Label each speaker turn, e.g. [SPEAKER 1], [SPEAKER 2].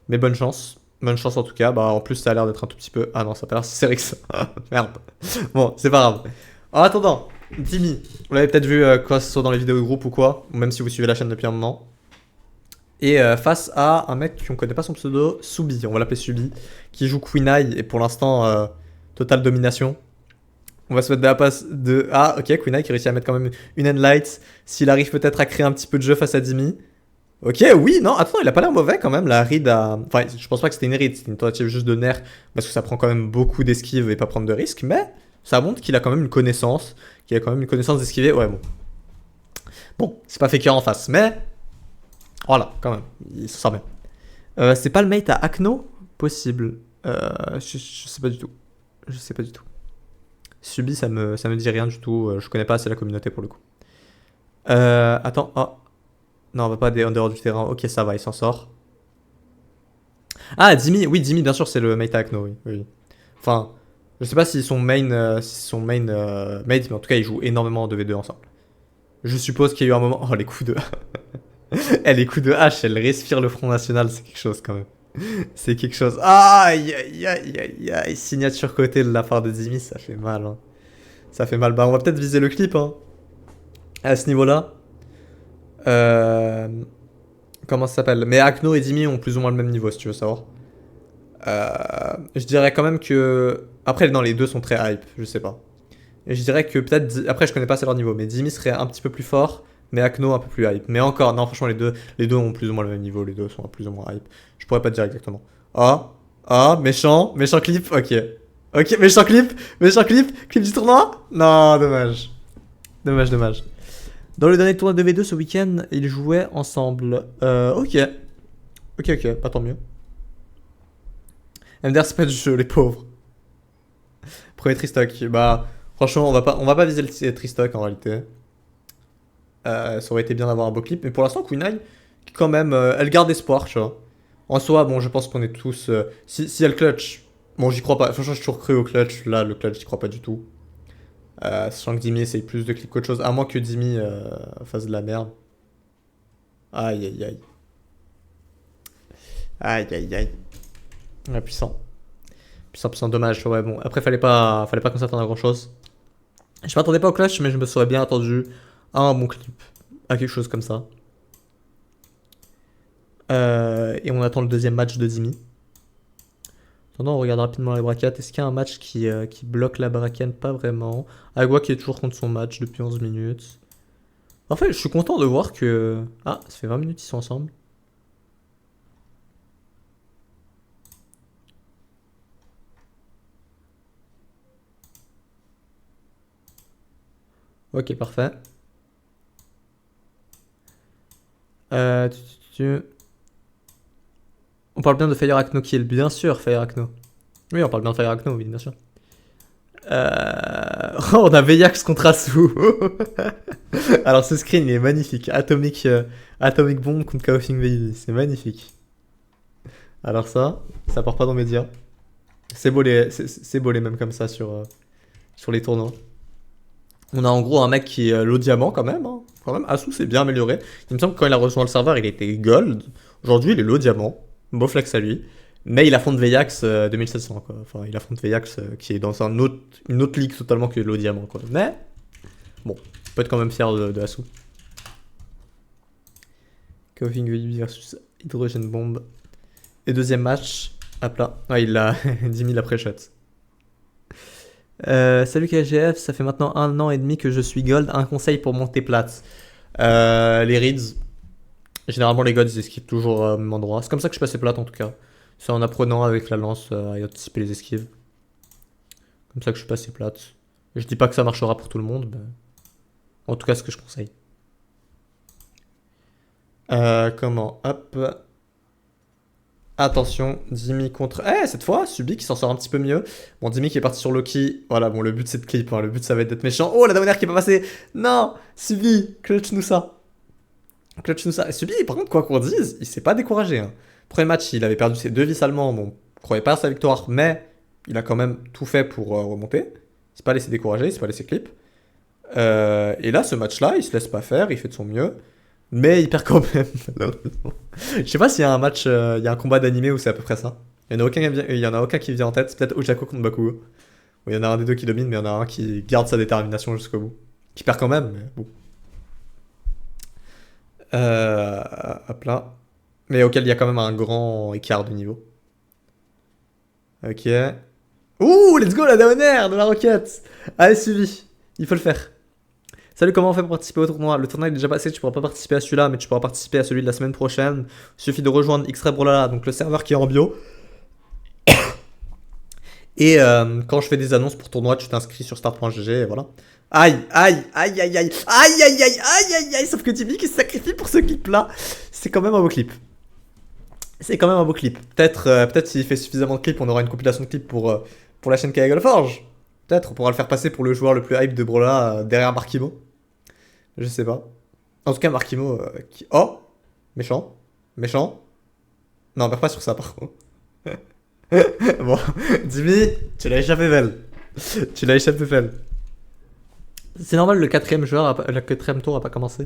[SPEAKER 1] Mais bonne chance. Bonne chance en tout cas. Bah, en plus, ça a l'air d'être un tout petit peu. Ah non, ça a pas l'air si serré que ça. Merde. Bon, c'est pas grave. En attendant, Timmy, vous l'avez peut-être vu quoi, que ce soit dans les vidéos de groupe ou quoi, ou même si vous suivez la chaîne depuis un moment. Et face à un mec qu'on connaît pas son pseudo, Subi, on va l'appeler Subi, qui joue Queen Eye et pour l'instant, totale domination. On va se mettre de la passe de. Ah, ok, Queen Eye qui réussit à mettre quand même une Endlight. S'il arrive peut-être à créer un petit peu de jeu face à Dimi. Ok, oui, non, attends, il a pas l'air mauvais quand même. La read a. Enfin, je pense pas que c'était une read, c'était une tentative juste de nerf, parce que ça prend quand même beaucoup d'esquive et pas prendre de risques, mais ça montre qu'il a quand même une connaissance, qu'il a quand même une connaissance d'esquiver. Ouais, bon. Bon, c'est pas Faker en face, mais. Voilà, quand même, il s'en sort bien. C'est pas le mate à Akno? Possible. Je sais pas du tout. Je sais pas du tout. Subi, ça me dit rien du tout. Je connais pas assez la communauté pour le coup. Attends, oh. Non, on va pas en dehors du terrain. Ok, ça va, il s'en sort. Ah, Dimi, oui, Dimi, bien sûr, c'est le mate à Akno, oui, oui. Enfin, je sais pas si son main, mate, mais en tout cas, ils jouent énormément en 2v2 ensemble. Je suppose qu'il y a eu un moment. Oh, les coups de. Les coups de hache, elle respire le Front National, c'est quelque chose quand même. C'est quelque chose. Aïe, aïe, aïe, aïe, aïe. Signature côté de la part de Dimi, ça fait mal. Hein. Ça fait mal. Bah, on va peut-être viser le clip, hein. À ce niveau-là. Euh... Comment ça s'appelle? Mais Akno et Dimi ont plus ou moins le même niveau, si tu veux savoir. Je dirais quand même que. Après, non, les deux sont très hype, je sais pas. Et je dirais que peut-être. Après, je connais pas assez leur niveau, mais Dimi serait un petit peu plus fort, mais Akno un peu plus hype. Mais encore, non, franchement, les deux ont plus ou moins le même niveau, les deux sont plus ou moins hype. Je pourrais pas te dire exactement. Ah, ah, méchant, méchant clip, ok. Ok, méchant clip, clip du tournoi? Non, dommage. Dommage, dommage. Dans le dernier tournoi de V2 ce week-end, ils jouaient ensemble. Ok. Ok, ok, pas tant mieux. MDR, c'est pas du jeu, les pauvres. Premier Tristock. Bah, franchement, on va pas viser le Tristock en réalité. Ça aurait été bien d'avoir un beau clip. Mais pour l'instant, Queen Eye, quand même, elle garde espoir, tu vois. En soi, bon, je pense qu'on est tous. Si elle clutch, bon, j'y crois pas. Franchement, j'ai toujours cru au clutch. Là, le clutch, j'y crois pas du tout. Sachant que Dimi essaye plus de clips qu'autre chose. À moins que Dimi fasse de la merde. Aïe, aïe, aïe. Aïe, aïe, aïe. Ouais, puissant. Puissant, puissant, dommage. Ouais, bon. Après, fallait pas qu'on s'attende à grand chose. Je m'attendais pas au clutch, mais je me serais bien attendu à un bon clip. À quelque chose comme ça. Et on attend le deuxième match de Dimi. Attendant, on regarde rapidement les braquettes. Est-ce qu'il y a un match qui bloque la braquette? Pas vraiment. Agua qui est toujours contre son match depuis 11 minutes. En fait, je suis content de voir que. Ah, ça fait 20 minutes qu'ils sont ensemble. Ok, parfait. Euh, tu- tu- On parle bien de Fire Akno Kill, bien sûr, Fire Akno. Oui, on parle bien de Fire Akno, oui, bien sûr. Oh, on a Veyax contre Asu. Alors ce screen il est magnifique. Atomic Bomb contre Chaosing Baby. C'est magnifique. Alors ça part pas dans les médias. C'est beau les mêmes comme ça sur les tournois. On a en gros un mec qui est low diamant quand même. Hein. Quand même, Asu s'est bien amélioré. Il me semble que quand il a rejoint le serveur, il était gold. Aujourd'hui, il est low diamant. Beau flex à lui. Mais il affronte Veyax 2700 quoi. Enfin, il affronte Veyax qui est dans une autre ligue totalement que low diamant quoi. Mais bon, on peut être quand même fier de Asu. Coughing Baby versus Hydrogen Bomb. Et deuxième match, hop là. Ah, il a 10 000 après shot. Salut KGF, ça fait maintenant 1 an et demi que je suis gold. Un conseil pour monter plate. Les reads. Généralement, les gods ils esquivent toujours au même endroit. C'est comme ça que je passais plate en tout cas. C'est en apprenant avec la lance à anticiper les esquives. Comme ça que je suis passé plate. Je dis pas que ça marchera pour tout le monde, mais en tout cas, ce que je conseille. Comment? Hop. Attention, Dimi contre. Eh, cette fois, Subi qui s'en sort un petit peu mieux. Bon, Dimi qui est parti sur Loki. Voilà, bon, le but c'est de clip. Hein. Le but ça va être d'être méchant. Oh, la dernière qui est pas passée. Non, Subi, clutch nous ça. Clutch nous ça. Et Subi, par contre, quoi qu'on dise, il s'est pas découragé. Hein. Premier match, il avait perdu ses deux vices allemands. Bon, je croyais pas à sa victoire, mais il a quand même tout fait pour remonter. Il s'est pas laissé décourager, il s'est pas laissé clip. Et là, ce match-là, il se laisse pas faire, il fait de son mieux. Mais il perd quand même, malheureusement. Je sais pas s'il y a un match, il y a un combat d'animé où c'est à peu près ça. Il y en a aucun qui vient en tête. C'est peut-être Ochako contre Bakugo. Où il y en a un des deux qui domine, mais il y en a un qui garde sa détermination jusqu'au bout. Qui perd quand même, mais bon. Hop là. Mais auquel il y a quand même un grand écart de niveau. Ok. Ouh, let's go la Downer de la Rocket. Allez, suivi. Il faut le faire. Salut, comment on fait pour participer au tournoi? Le tournoi est déjà passé, tu pourras pas participer à celui-là, mais tu pourras participer à celui de la semaine prochaine. Il suffit de rejoindre Xrebrolala, donc le serveur qui est en bio. Et quand je fais des annonces pour tournoi, tu t'inscris sur start.gg et voilà. Aïe, aïe, aïe, aïe, aïe, aïe, aïe, aïe, aïe, aïe, aïe, sauf que Timmy qui se sacrifie pour ce clip-là. C'est quand même un beau clip. C'est quand même un beau clip. Peut-être s'il fait suffisamment de clips, on aura une compilation de clips pour la chaîne Kaggle Forge. Peut-être, on pourra le faire passer pour le joueur le plus hype de Brola derrière Markimo. Je sais pas. En tout cas, Markimo qui... Oh, méchant. Méchant. Non, perds pas sur ça par contre. Bon, Jimmy, tu l'as échappé belle. Tu l'as échappé belle. C'est normal, le quatrième tour a pas commencé.